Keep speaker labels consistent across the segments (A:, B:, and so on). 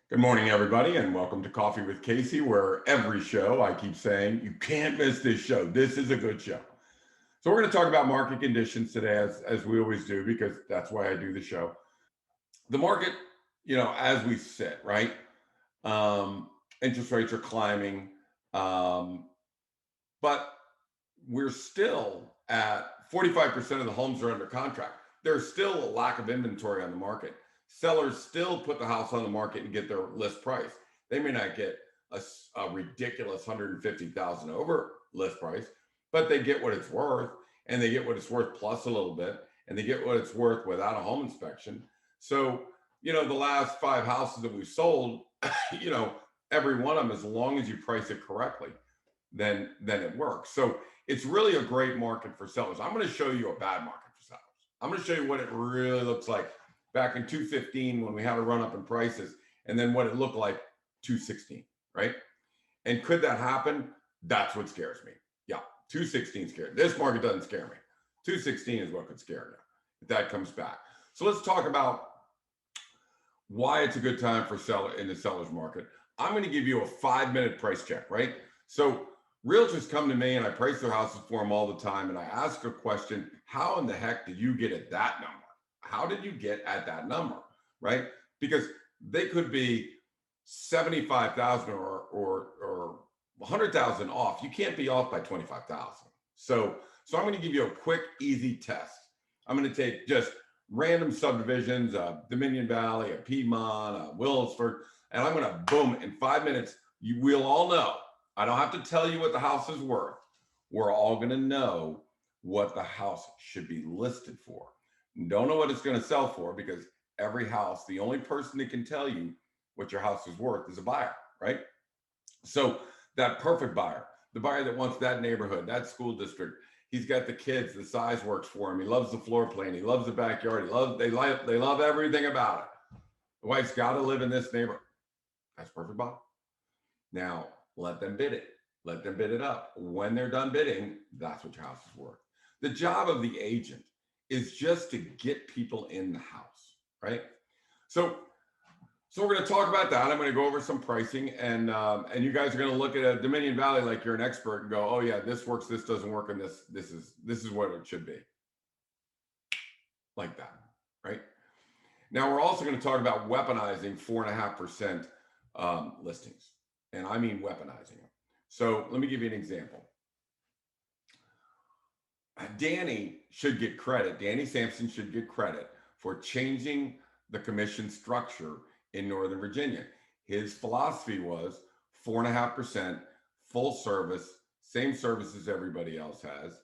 A: Good morning, everybody, and welcome to Coffee with Casey, where every show I keep saying you can't miss this show. This is a good show. So, we're going to talk about market conditions today, as we always do, because that's why I do the show. The market, as we sit, right? Um, Interest rates are climbing, um, but we're still at 45% of the homes are under contract. There's still a lack of inventory on the market. Sellers still put the house on the market and get their list price. They may not get a ridiculous 150,000 over list price, but they get what it's worth, and they get what it's worth plus a little bit, and they get what it's worth without a home inspection. So, the last five houses that we've sold, you know, every one of them, as long as you price it correctly, then it works. So it's really a great market for sellers. I'm going to show you a bad market for sellers. I'm going to show you what it really looks like back in 215 when we had a run up in prices, and then what it looked like 216, right? And could that happen? That's what scares me. Yeah, 216 scared. This market doesn't scare me. 216 is what could scare you if that comes back. So let's talk about why it's a good time for seller in the seller's market. I'm going to give you a 5-minute price check, right? So realtors come to me and I price their houses for them all the time. And I ask a question: how in the heck did you get at that number? How did you get at that number? Right? Because they could be 75,000 or 100,000 off. You can't be off by 25,000. So I'm going to give you a quick, easy test. I'm going to take just random subdivisions, Dominion Valley, a Piedmont, a Willisford, and I'm going to boom in 5 minutes. You will all know. I don't have to tell you what the house is worth. We're all going to know what the house should be listed for. Don't know what it's going to sell for, because every house, the only person that can tell you what your house is worth is a buyer, right? So that perfect buyer, the buyer that wants that neighborhood, that school district, he's got the kids, the size works for him. He loves the floor plan. He loves the backyard. They love everything about it. The wife's got to live in this neighborhood. That's perfect buyer. Now let them bid it. Let them bid it up. When they're done bidding, that's what your house is worth. The job of the agent is just to get people in the house, right? So so we're going to talk about that. I'm going to go over some pricing, and you guys are going to look at a Dominion Valley like you're an expert and go, oh yeah, this works, this doesn't work, and this is what it should be, like that, right? Now we're also going to talk about weaponizing 4.5% listings, and I mean weaponizing them. So let me give you an example. Danny should get credit. Danny Samson should get credit for changing the commission structure in Northern Virginia. His philosophy was 4.5% full service, same services everybody else has,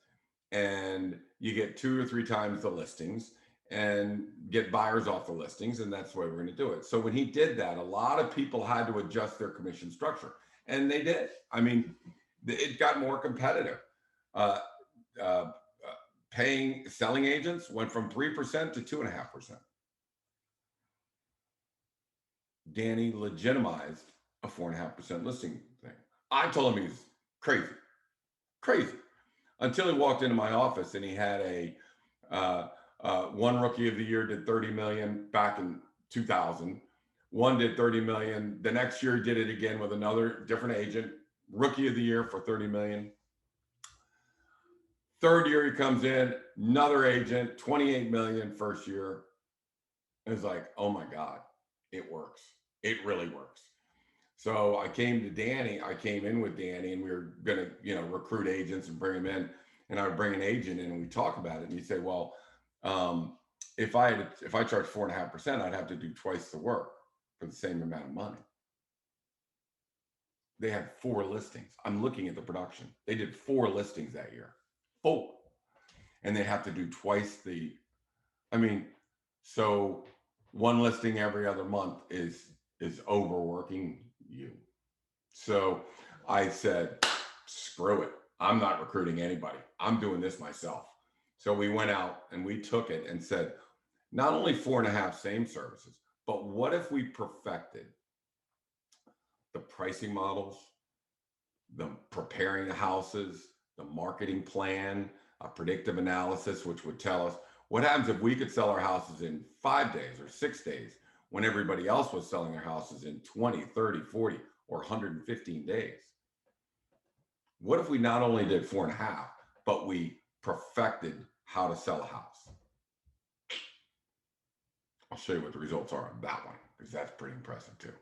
A: and you get 2 or 3 times the listings and get buyers off the listings, and that's the way we're going to do it. So when he did that, a lot of people had to adjust their commission structure, and they did. I mean, it got more competitive. Uh, uh, Paying selling agents went from 3% to 2.5%. Danny legitimized a 4.5% listing thing. I told him he was crazy, crazy, until he walked into my office and he had uh, one rookie of the year did 30 million back in 2000. One did 30 million. The next year he did it again with another different agent, rookie of the year for 30 million. Third year he comes in, another agent, 28 million first year. It's like, oh my God, it works. It really works. So I came to Danny. I came in with Danny, and we were gonna, recruit agents and bring them in. And I would bring an agent in, and we talk about it. And he'd say, "Well, um, if I charge 4.5%, I'd have to do twice the work for the same amount of money." They had 4 listings. I'm looking at the production. They did 4 listings that year, 4, and they have to do twice the. I mean, so one listing every other month is overworking you. So I said, screw it. I'm not recruiting anybody. I'm doing this myself. So we went out and we took it and said, not only 4.5 same services, but what if we perfected the pricing models, the preparing the houses, the marketing plan, a predictive analysis, which would tell us what happens if we could sell our houses in 5 days or 6 days when everybody else was selling their houses in 20, 30, 40, or 115 days. What if we not only did 4.5, but we perfected how to sell a house? I'll show you what the results are on that one, because that's pretty impressive too.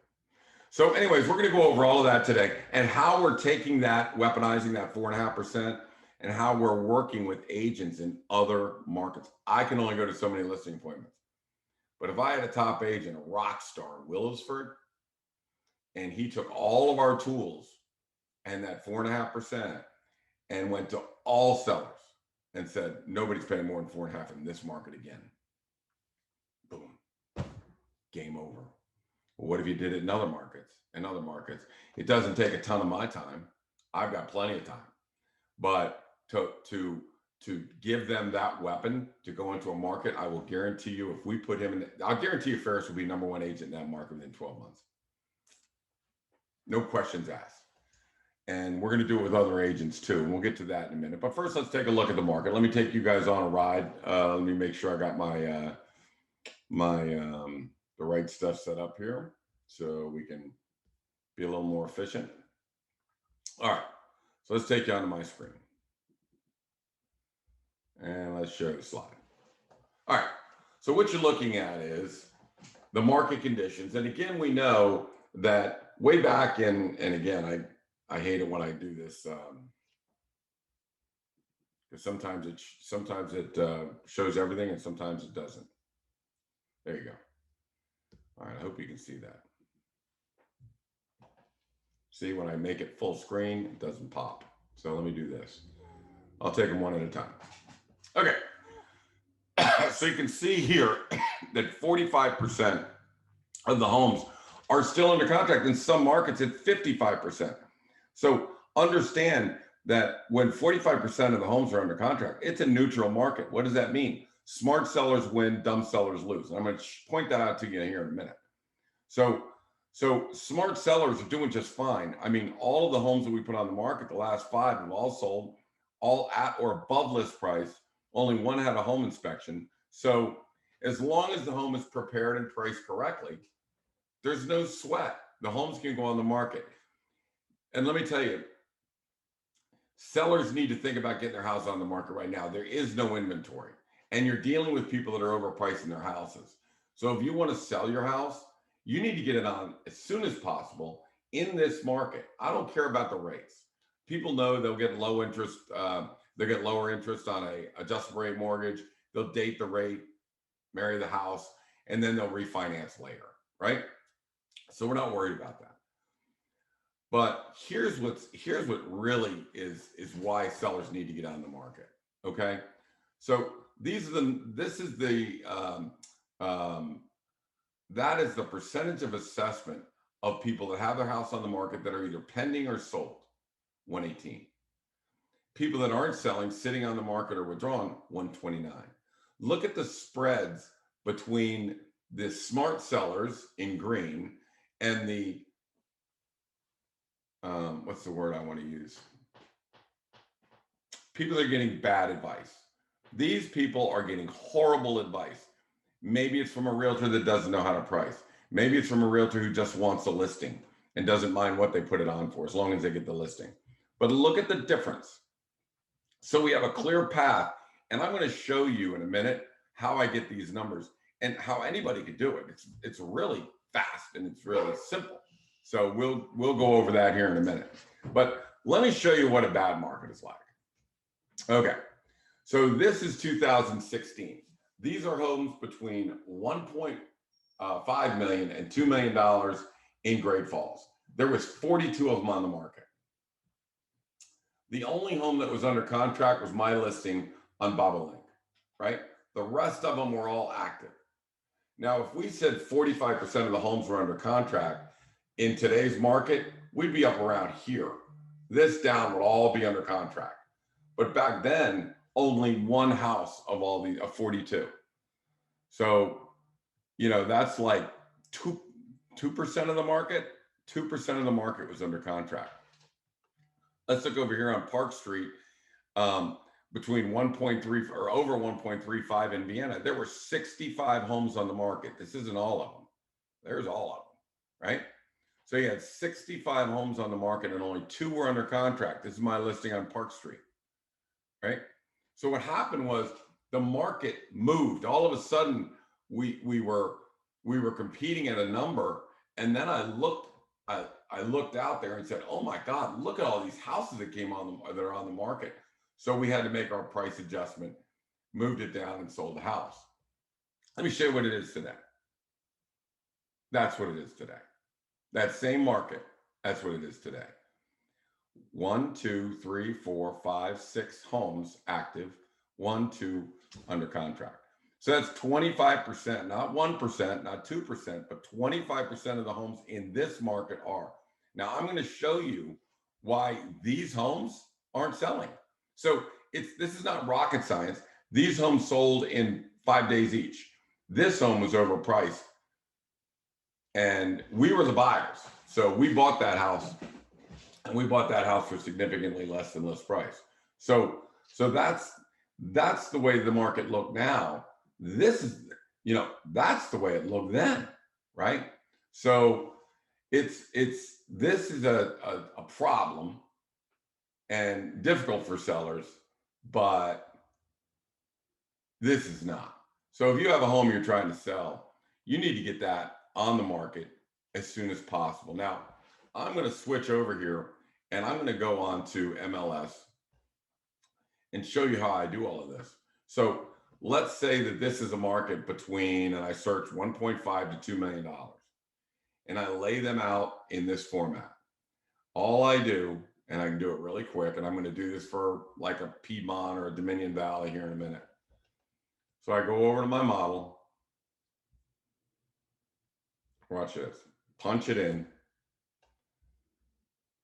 A: So anyways, we're going to go over all of that today and how we're taking that, weaponizing that 4.5%, and how we're working with agents in other markets. I can only go to so many listing appointments. But if I had a top agent, a rock star, Willisford, and he took all of our tools and that 4.5% and went to all sellers and said, nobody's paying more than 4.5 in this market again. Boom. Game over. Well, what if you did it in other markets? In other markets, it doesn't take a ton of my time. I've got plenty of time. But to give them that weapon to go into a market, I will guarantee you, if we put him in, I'll guarantee you Ferris will be #1 agent in that market within 12 months. No questions asked. And we're going to do it with other agents too. And we'll get to that in a minute. But first, let's take a look at the market. Let me take you guys on a ride. Let me make sure I got my the right stuff set up here so we can be a little more efficient. All right. So let's take you onto my screen. And let's show the slide. All right. So what you're looking at is the market conditions. And again, we know that way back in, and again, I hate it when I do this because sometimes it shows everything and sometimes it doesn't. There you go. All right, I hope you can see that. See, when I make it full screen, it doesn't pop. So let me do this. I'll take them one at a time. Okay. So you can see here that 45% of the homes are still under contract. In some markets, it's 55%. So understand that when 45% of the homes are under contract, it's a neutral market. What does that mean? Smart sellers win, dumb sellers lose. And I'm going to point that out to you here in a minute. So smart sellers are doing just fine. I mean, all of the homes that we put on the market, the last 5 have all sold, all at or above list price. Only one had a home inspection. So as long as the home is prepared and priced correctly, there's no sweat. The homes can go on the market. And let me tell you, sellers need to think about getting their house on the market right now. There is no inventory. And you're dealing with people that are overpricing their houses. So if you want to sell your house, you need to get it on as soon as possible in this market. I don't care about the rates. People know they'll get low interest. They'll get lower interest on a adjustable rate mortgage. They'll date the rate, marry the house, and then they'll refinance later, right? So we're not worried about that. But here's what really is why sellers need to get on the market. Okay, so that is the percentage of assessment of people that have their house on the market that are either pending or sold, 118. People that aren't selling, sitting on the market or withdrawn, 129. Look at the spreads between the smart sellers in green and the what's the word I want to use? People that are getting bad advice. These people are getting horrible advice. Maybe it's from a realtor that doesn't know how to price. Maybe it's from a realtor who just wants a listing and doesn't mind what they put it on for as long as they get the listing. But look at the difference. So we have a clear path, and I'm going to show you in a minute how I get these numbers and how anybody could do it. It's really fast and it's really simple. So we'll go over that here in a minute. But let me show you what a bad market is like. Okay, so this is 2016. These are homes between $1.5 million and $2 million in Great Falls. There was 42 of them on the market. The only home that was under contract was my listing on Bobolink, right? The rest of them were all active. Now, if we said 45% of the homes were under contract in today's market, we'd be up around here. This down would all be under contract. But back then, only one house of all these, 42. So, that's like 2% of the market. 2% of the market was under contract. Let's look over here on Park Street, between 1.3 or over 1.35 in Vienna. There were 65 homes on the market. This isn't all of them. There's all of them, right? So you had 65 homes on the market and only 2 were under contract. This is my listing on Park Street, right? So what happened was the market moved. All of a sudden, we were competing at a number, and then I looked out there and said, "Oh my God, look at all these houses that came on that are on the market." So we had to make our price adjustment, moved it down, and sold the house. Let me show you what it is today. That's what it is today. That same market, that's what it is today. 1, 2, 3, 4, 5, 6 homes active, 1, 2 under contract. So that's 25%, not 1%, not 2%, but 25% of the homes in this market are. Now I'm going to show you why these homes aren't selling. So this is not rocket science. These homes sold in 5 days each. This home was overpriced, and we were the buyers. So we bought that house, and we bought that house for significantly less than list price. So that's the way the market looked now. This is, that's the way it looked then, right? So this is a problem and difficult for sellers, but this is not. So if you have a home you're trying to sell, you need to get that on the market as soon as possible. Now, I'm going to switch over here and I'm going to go on to MLS and show you how I do all of this. So let's say that this is a market between, and I search 1.5 to $2 million, and I lay them out in this format. All I do, and I can do it really quick, and I'm going to do this for like a Piedmont or a Dominion Valley here in a minute. So I go over to my model. Watch this. Punch it in.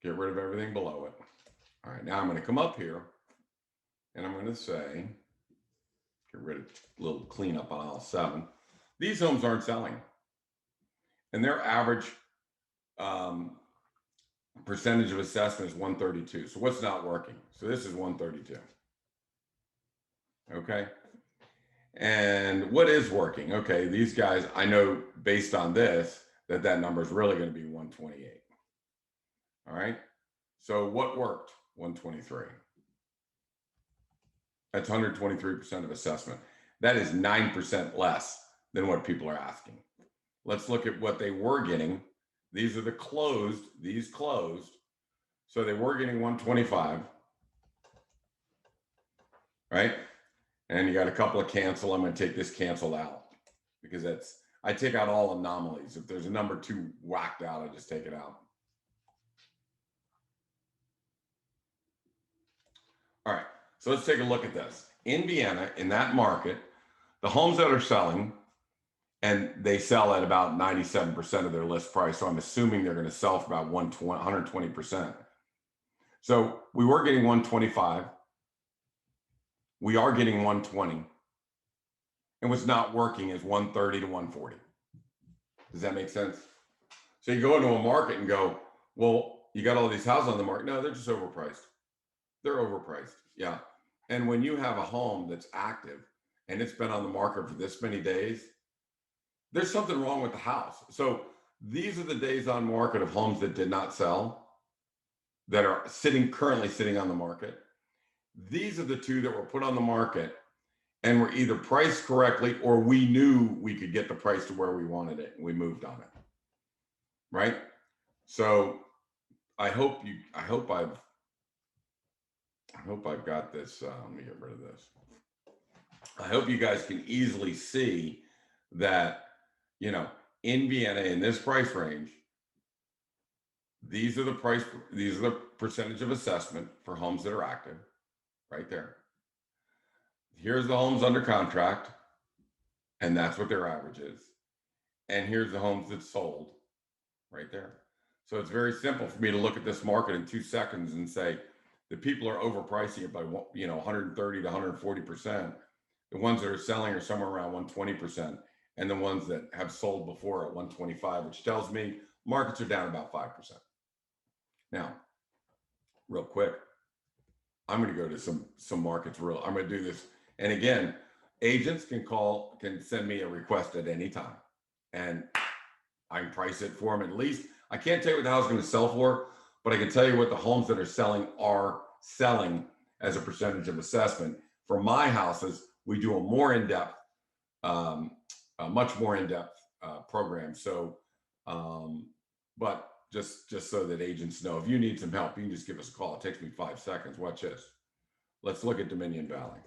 A: Get rid of everything below it. All right, now I'm going to come up here, and I'm going to say, get rid of a little cleanup on aisle 7. These homes aren't selling, and their average percentage of assessment is 132. So what's not working? So this is 132. Okay. And what is working? Okay, these guys, I know based on this that number is really going to be 128. All right. So what worked? 123. That's 123% of assessment. That is 9% less than what people are asking. Let's look at what they were getting. These are the closed, these closed. So they were getting 125, right? And you got a couple of cancel. I'm going to take this canceled out because I take out all anomalies. If there's a number 2 whacked out, I just take it out. All right, so let's take a look at this. In Vienna, in that market, the homes that are selling, and they sell at about 97% of their list price. So I'm assuming they're going to sell for about 120%. So we were getting 125. We are getting 120. And what's not working is 130 to 140. Does that make sense? So you go into a market and go, well, you got all these houses on the market. No, they're just overpriced. They're overpriced. Yeah. And when you have a home that's active and it's been on the market for this many days, there's something wrong with the house. So these are the days on market of homes that did not sell, that are currently sitting on the market. These are the 2 that were put on the market and were either priced correctly or we knew we could get the price to where we wanted it and we moved on it. Right? So I hope I've got this. Let me get rid of this. I hope you guys can easily see that, in Vienna, in this price range, these are the percentage of assessment for homes that are active, right there. Here's the homes under contract, and that's what their average is. And here's the homes that sold, right there. So it's very simple for me to look at this market in 2 seconds and say, the people are overpricing it by 130 to 140%. The ones that are selling are somewhere around 120%, and the ones that have sold before at 125, which tells me markets are down about 5%. Now, real quick, I'm going to go to some markets. I'm going to do this, and again, agents can send me a request at any time, and I can price it for them at least. I can't tell you what the house is going to sell for, but I can tell you what the homes that are selling as a percentage of assessment. For my houses, we do a more in-depth, a much more in-depth program. So, but just so that agents know, if you need some help, you can just give us a call. It takes me 5 seconds. Watch this. Let's look at Dominion Valley.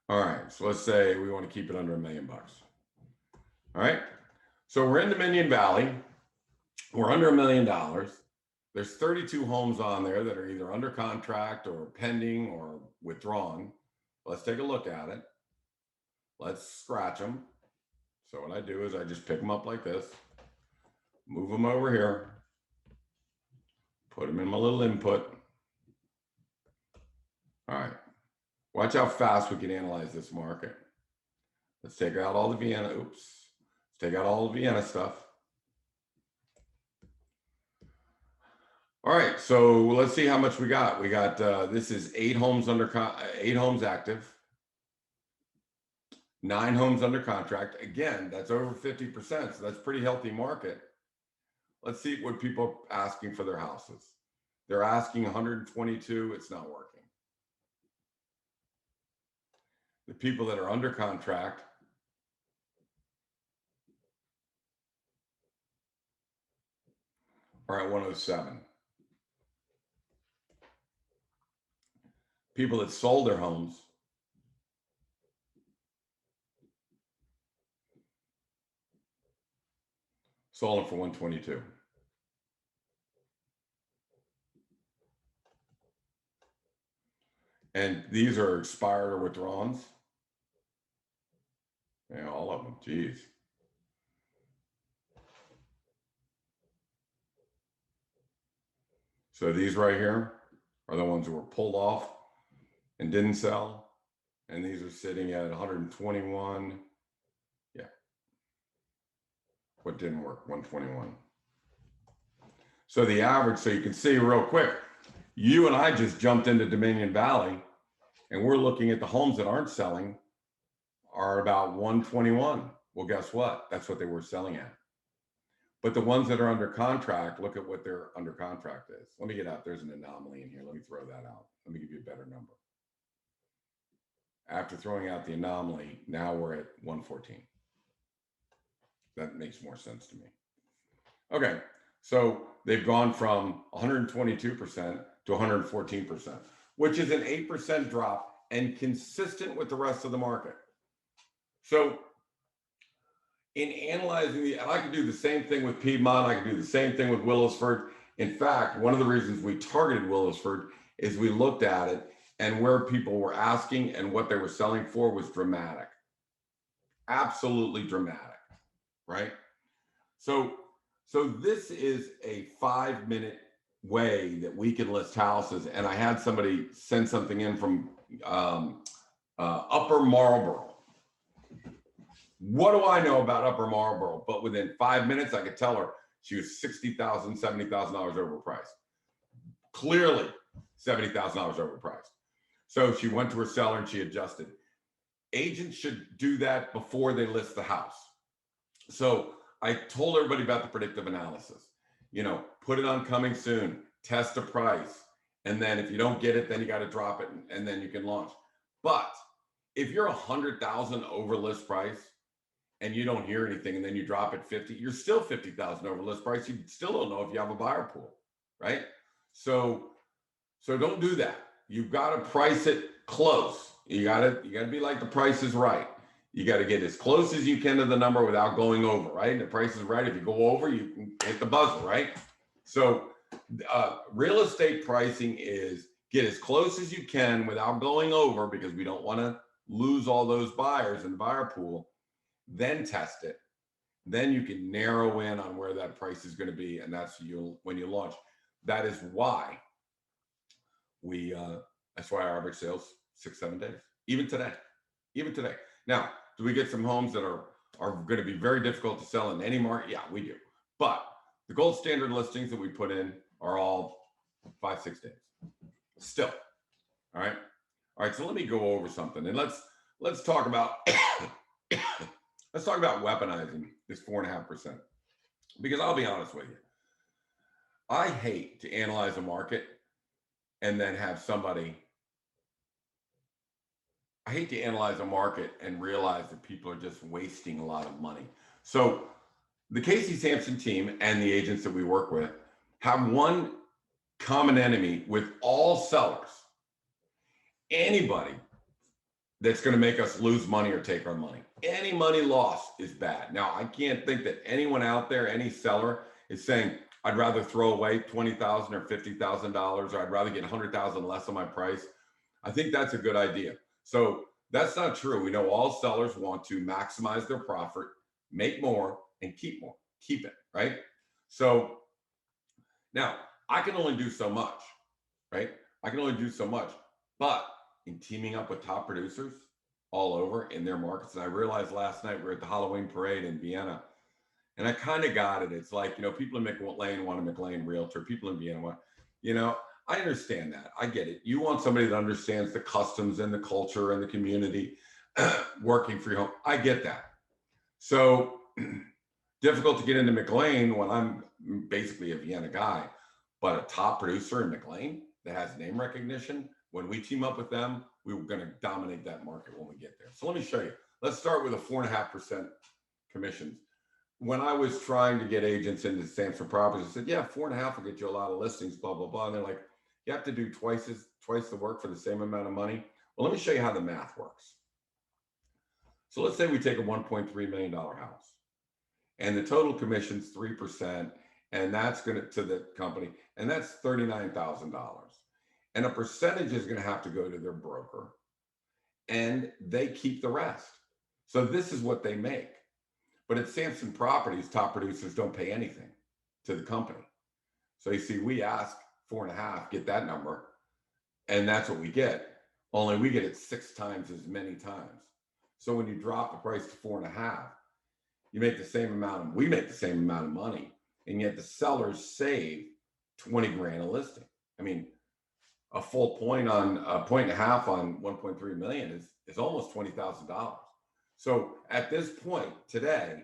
A: All right, so let's say we want to keep it under $1 million. All right, so we're in Dominion Valley. We're under $1 million. There's 32 homes on there that are either under contract or pending or withdrawn. Let's take a look at it. Let's scratch them. So what I do is I just pick them up like this, move them over here, put them in my little input. All right. Watch how fast we can analyze this market. Let's take out all the Vienna. Oops. Let's take out all the Vienna stuff. All right. So let's see how much we got. We got, this is 8 homes active, 9 homes under contract. Again, that's over 50%. So that's pretty healthy market. Let's see what people are asking for their houses. They're asking 122. It's not working. The people that are under contract are at 107. People that sold their homes sold them for 122. And these are expired or withdrawns. Yeah, all of them. Geez. So these right here are the ones that were pulled off and didn't sell. And these are sitting at 121. Yeah. What didn't work? 121. So the average, so you can see real quick, you and I just jumped into Dominion Valley and we're looking at the homes that aren't selling are about 121. Well, guess what? That's what they were selling at. But the ones that are under contract, look at what their under contract is. Let me get out. There's an anomaly in here. Let me throw that out. Let me give you a better number. After throwing out the anomaly, now we're at 114. That makes more sense to me. Okay, so they've gone from 122% to 114%, which is an 8% drop and consistent with the rest of the market. So in analyzing and I could do the same thing with Piedmont, I could do the same thing with Willisford. In fact, one of the reasons we targeted Willisford is we looked at it and where people were asking and what they were selling for was dramatic. Absolutely dramatic, right? So this is a 5-minute way that we can list houses. And I had somebody send something in from Upper Marlboro. What do I know about Upper Marlboro? But within 5 minutes, I could tell her she was $60,000, $70,000 overpriced. Clearly $70,000 overpriced. So she went to her seller and she adjusted. Agents should do that before they list the house. So I told everybody about the predictive analysis. You know, put it on coming soon, test a price. And then if you don't get it, then you got to drop it and then you can launch. But if you're 100,000 over list price, and you don't hear anything, and then you drop it 50, you're still 50,000 over list price. You still don't know if you have a buyer pool, right? So don't do that. You've got to price it close. You got to be like the Price is Right. You got to get as close as you can to the number without going over, right? And the Price is Right. If you go over, you can hit the buzzer, right? So real estate pricing is get as close as you can without going over, because we don't want to lose all those buyers in the buyer pool. Then test it. Then you can narrow in on where that price is going to be, and that's when you launch. That is why that's why our average sales 6-7 days. Even today. Now, do we get some homes that are going to be very difficult to sell in any market? Yeah, we do. But the gold standard listings that we put in are all 5-6 days. Still, All right. All right. So let me go over something, and let's talk about let's talk about weaponizing this 4.5%. Because I'll be honest with you, I hate to analyze a market and then have somebody. I hate to analyze a market and realize that people are just wasting a lot of money. So the Casey Samson team and the agents that we work with have one common enemy with all sellers. Anybody that's going to make us lose money or take our money. Any money lost is bad. Now, I can't think that anyone out there, any seller, is saying, I'd rather throw away $20,000 or $50,000, or I'd rather get 100,000 less on my price. I think that's a good idea. So that's not true. We know all sellers want to maximize their profit, make more, and keep more. Keep it, right? So now I can only do so much, right? I can only do so much, but in teaming up with top producers all over in their markets. And I realized last night we were at the Halloween parade in Vienna, and I kind of got it. It's like, people in McLean want a McLean realtor. People in Vienna want, I understand that. I get it. You want somebody that understands the customs and the culture and the community working for your home. I get that. So difficult to get into McLean when I'm basically a Vienna guy, but a top producer in McLean that has name recognition, when we team up with them, we were going to dominate that market when we get there. So let me show you. Let's start with a 4.5% commissions. When I was trying to get agents into Samson Properties, I said, yeah, 4.5 will get you a lot of listings, blah, blah, blah. And they're like, you have to do twice the work for the same amount of money. Well, let me show you how the math works. So let's say we take a $1.3 million house and the total commission's 3%, and that's going to the company, and that's $39,000. And a percentage is going to have to go to their broker, and they keep the rest. So this is what they make. But at Samson Properties, top producers don't pay anything to the company. So you see, we ask 4.5, get that number, and that's what we get. Only we get it 6 times as many times. So when you drop the price to 4.5, you make the same amount. We make the same amount of money, and yet the sellers save 20 grand a listing. I mean, a full point on a 1.5 on 1.3 million is almost $20,000. So at this point today,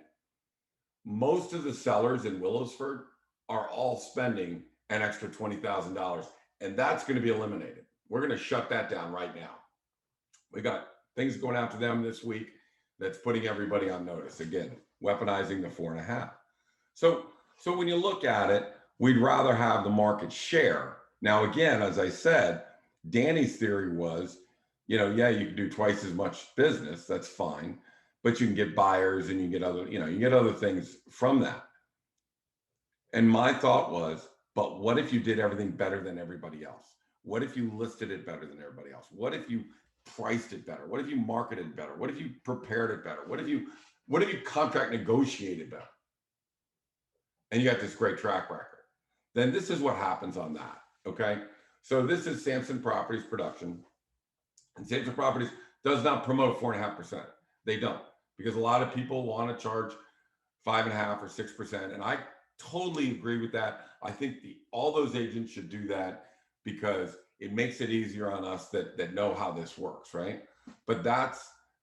A: most of the sellers in Willisford are all spending an extra $20,000, and that's going to be eliminated. We're going to shut that down right now. We got things going after them this week that's putting everybody on notice. Again, weaponizing the 4.5. So when you look at it, we'd rather have the market share. Now, again, as I said, Danny's theory was, yeah, you can do twice as much business. That's fine, but you can get buyers and you get other, you get other things from that. And my thought was, but what if you did everything better than everybody else? What if you listed it better than everybody else? What if you priced it better? What if you marketed it better? What if you prepared it better? What if you contract negotiated better? And you got this great track record. Then this is what happens on that. Okay. So this is Samson Properties production. And Samson Properties does not promote 4.5%. They don't, because a lot of people want to charge 5.5 or 6%. And I totally agree with that. I think all those agents should do that because it makes it easier on us that know how this works, right? But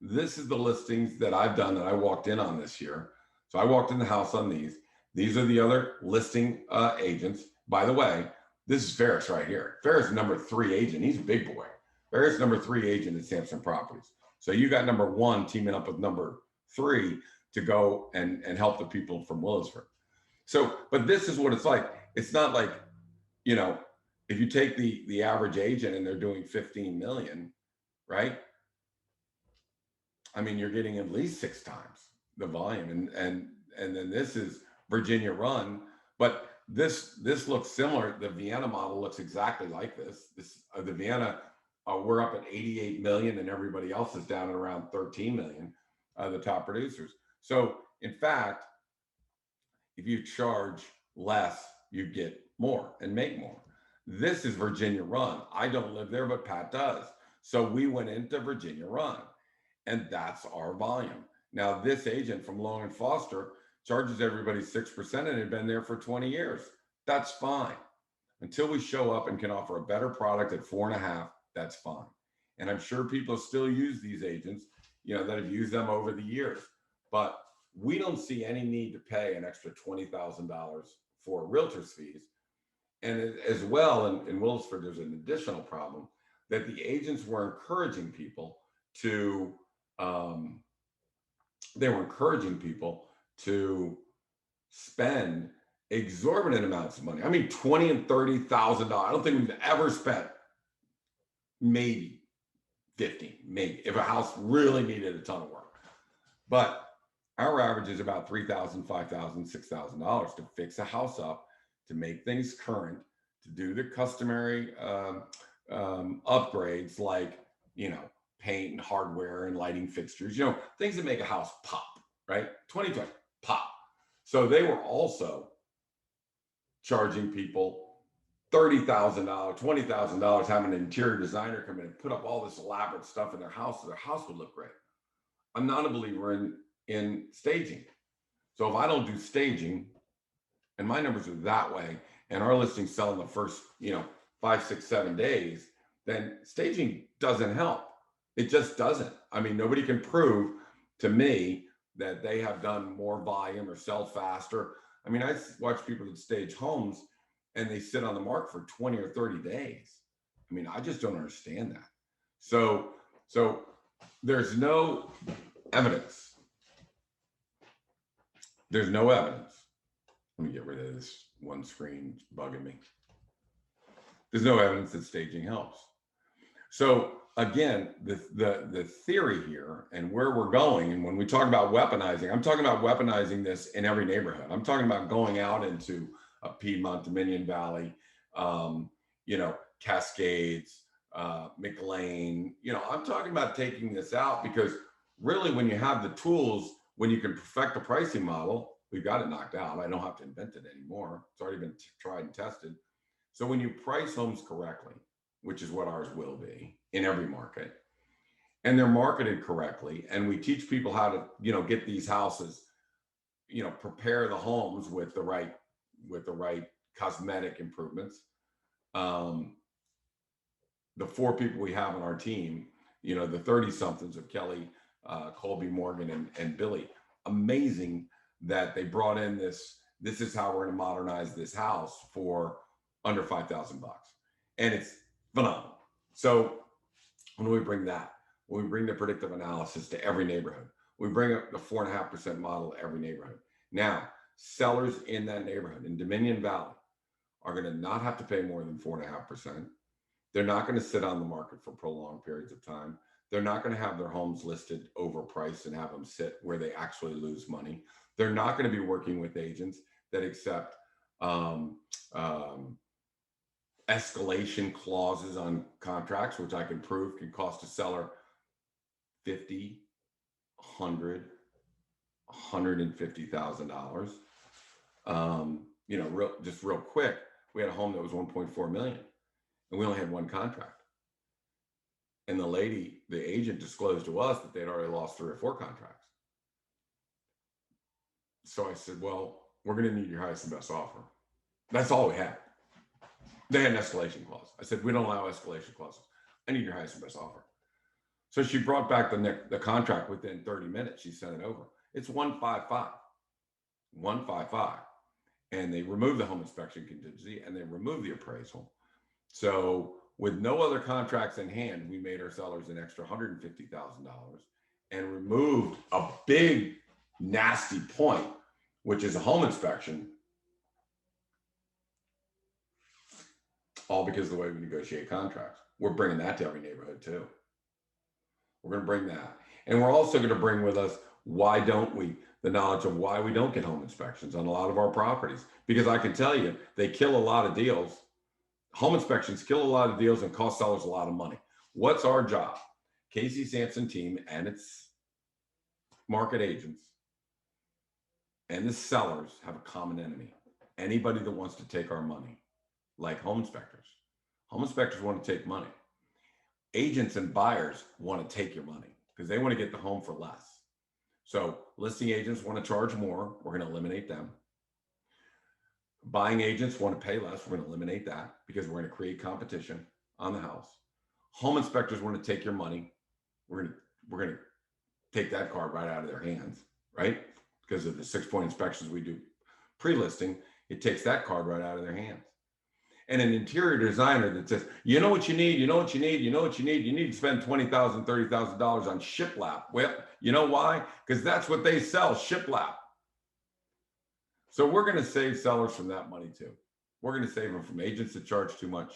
A: this is the listings that I've done that I walked in on this year. So I walked in the house on these. These are the other listing agents. By the way, this is Ferris right here. Ferris is number 3 agent. He's a big boy. Ferris number 3 agent at Samson Properties. So you got number 1 teaming up with number 3 to go and help the people from Willisford. So, but this is what it's like. It's not like, if you take the average agent and they're doing 15 million, right? I mean, you're getting at least 6 times the volume. And then this is Virginia run, but this looks similar. The Vienna model looks exactly like this. The Vienna, we're up at 88 million and everybody else is down at around 13 million, the top producers. So in fact, if you charge less, you get more and make more. This is Virginia run. I don't live there, but Pat does. So we went into Virginia run, and that's our volume. Now, this agent from Long and Foster charges everybody 6% and had been there for 20 years. That's fine. Until we show up and can offer a better product at 4.5, that's fine. And I'm sure people still use these agents, that have used them over the years. But we don't see any need to pay an extra $20,000 for realtor's fees. And as well, in Willisford, there's an additional problem that the agents were encouraging people to, um, they were encouraging people to spend exorbitant amounts of money. I mean, $20,000 and $30,000. I don't think we've ever spent maybe 15, maybe if a house really needed a ton of work. But our average is about $3,000, $5,000, $6,000 to fix a house up, to make things current, to do the customary upgrades like, paint and hardware and lighting fixtures, things that make a house pop, right? 2020, pop. So they were also charging people $30,000, $20,000, having an interior designer come in and put up all this elaborate stuff in their house so their house would look great. I'm not a believer in staging. So if I don't do staging, and my numbers are that way, and our listings sell in the first, 5, 6, 7 days, then staging doesn't help. It just doesn't. I mean, nobody can prove to me that they have done more volume or sell faster. I mean, I watch people that stage homes and they sit on the market for 20 or 30 days. I mean, I just don't understand that. So there's no evidence. There's no evidence. Let me get rid of this one screen bugging me. There's no evidence that staging helps. So again, the theory here and where we're going, and when we talk about weaponizing, I'm talking about weaponizing this in every neighborhood. I'm talking about going out into a Piedmont, Dominion Valley, Cascades, McLean. I'm talking about taking this out because really when you have the tools, when you can perfect the pricing model, we've got it knocked out. I don't have to invent it anymore. It's already been tried and tested. So when you price homes correctly, which is what ours will be in every market, and they're marketed correctly, and we teach people how to, get these houses, prepare the homes with the right cosmetic improvements. The 4 people we have on our team, the 30-somethings of Kelly, Colby, Morgan, and Billy, amazing that they brought in this is how we're going to modernize this house for under $5,000. And it's phenomenal. So when we bring that, when we bring the predictive analysis to every neighborhood, we bring up the 4.5% model to every neighborhood. Now, sellers in that neighborhood in Dominion Valley are going to not have to pay more than 4.5%. They're not going to sit on the market for prolonged periods of time. They're not going to have their homes listed overpriced and have them sit where they actually lose money. They're not going to be working with agents that accept escalation clauses on contracts, which I can prove can cost a seller $50,000, $100,000, $150,000. Just real quick, we had a home that was 1.4 million, and we only had one contract. And the agent disclosed to us that they'd already lost 3 or 4 contracts. So I said, well, we're going to need your highest and best offer. That's all we had. They had an escalation clause. I said, we don't allow escalation clauses. I need your highest and best offer. So she brought back the contract within 30 minutes. She sent it over. It's 155. And they removed the home inspection contingency and they removed the appraisal. So with no other contracts in hand, we made our sellers an extra $150,000 and removed a big, nasty point, which is a home inspection, all because of the way we negotiate contracts. We're bringing that to every neighborhood too. We're going to bring that. And we're also going to bring with us, the knowledge of why we don't get home inspections on a lot of our properties. Because I can tell you, they kill a lot of deals. Home inspections kill a lot of deals and cost sellers a lot of money. What's our job? Casey Samson Team and its market agents and the sellers have a common enemy. Anybody that wants to take our money, like home inspectors. Home inspectors want to take money. Agents and buyers want to take your money because they want to get the home for less. So listing agents want to charge more. We're going to eliminate them. Buying agents want to pay less. We're going to eliminate that because we're going to create competition on the house. Home inspectors want to take your money. We're gonna take that card right out of their hands, right? Because of the 6-point inspections we do pre-listing, it takes that card right out of their hands. And an interior designer that says, you know what you need, you know what you need, you know what you need. You need to spend $20,000, $30,000 on shiplap. Well, you know why? Because that's what they sell, shiplap. So we're going to save sellers from that money too. We're going to save them from agents that charge too much,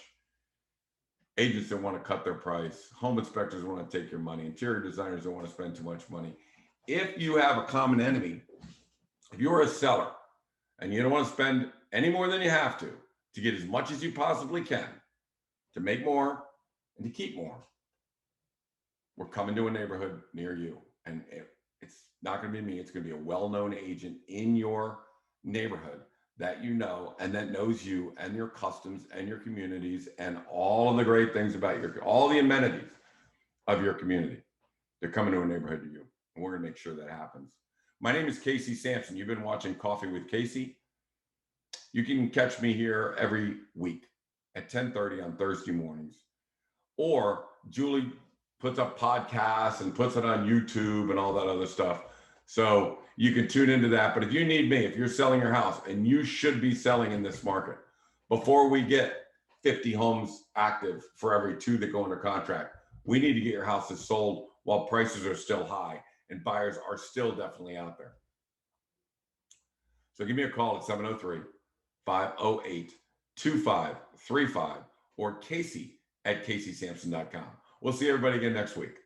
A: agents that want to cut their price, home inspectors want to take your money, interior designers that want to spend too much money. If you have a common enemy, if you're a seller and you don't want to spend any more than you have to get as much as you possibly can, to make more and to keep more, we're coming to a neighborhood near you. And it's not going to be me. It's going to be a well-known agent in your neighborhood that you know and that knows you and your customs and your communities and all of the great things about all the amenities of your community. They're coming to a neighborhood to you. And we're going to make sure that happens. My name is Casey Samson. You've been watching Coffee with Casey. You can catch me here every week at 10:30 on Thursday mornings. Or Julie puts up podcasts and puts it on YouTube and all that other stuff. So you can tune into that. But if you need me, if you're selling your house, and you should be selling in this market, before we get 50 homes active for every 2 that go under contract, we need to get your houses sold while prices are still high and buyers are still definitely out there. So give me a call at 703-508-2535 or Casey@CaseySamson.com. We'll see everybody again next week.